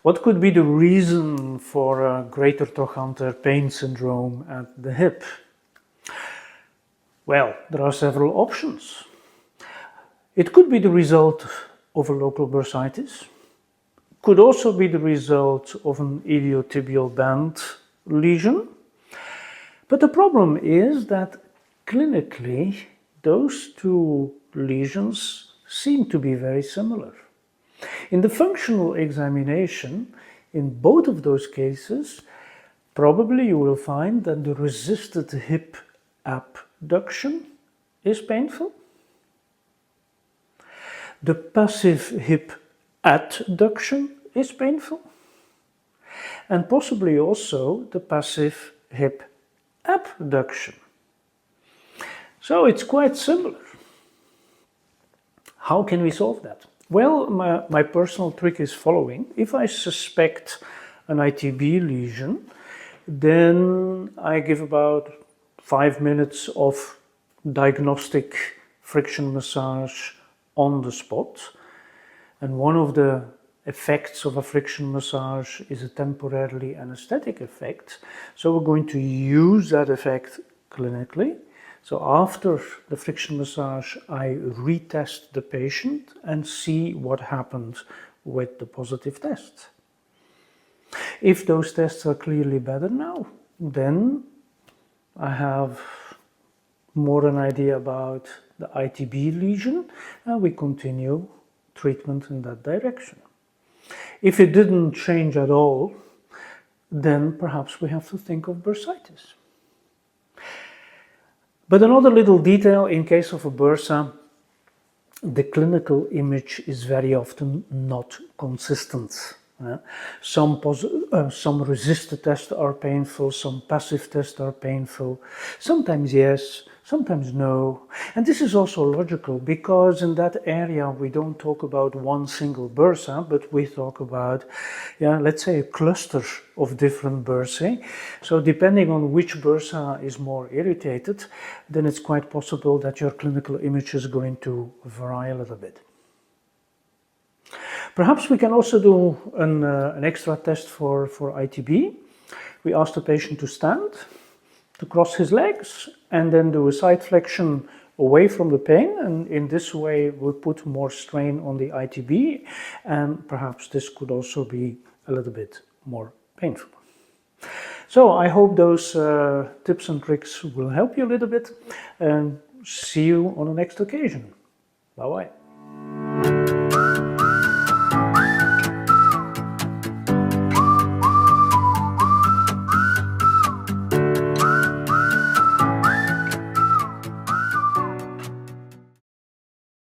What could be the reason for a greater trochanter pain syndrome at the hip? Well, there are several options. It could be the result of a local bursitis. Could also be the result of an iliotibial band lesion. But the problem is that clinically, those two lesions seem to be very similar. In the functional examination, in both of those cases, probably you will find that the resisted hip abduction is painful. The passive hip adduction is painful. And possibly also the passive hip abduction. So it's quite similar. How can we solve that? Well, my personal trick is following. If I suspect an ITB lesion, then I give about 5 minutes of diagnostic friction massage on the spot. And one of the effects of a friction massage is a temporarily anesthetic effect. So we're going to use that effect clinically. So after the friction massage, I retest the patient and see what happened with the positive test. If those tests are clearly better now, then I have more an idea about the ITB lesion and we continue treatment in that direction. If it didn't change at all, then perhaps we have to think of bursitis. But another little detail, in case of a bursa, the clinical image is very often not consistent. Some resisted tests are painful, some passive tests are painful, sometimes yes, sometimes no. And this is also logical because in that area we don't talk about one single bursa, but we talk about, let's say a cluster of different bursae. So depending on which bursa is more irritated, then it's quite possible that your clinical image is going to vary a little bit. Perhaps we can also do an extra test for ITB. We ask the patient to stand, to cross his legs, and then do a side flexion away from the pain. And in this way, we put more strain on the ITB, and perhaps this could also be a little bit more painful. So I hope those tips and tricks will help you a little bit, and see you on the next occasion. Bye-bye.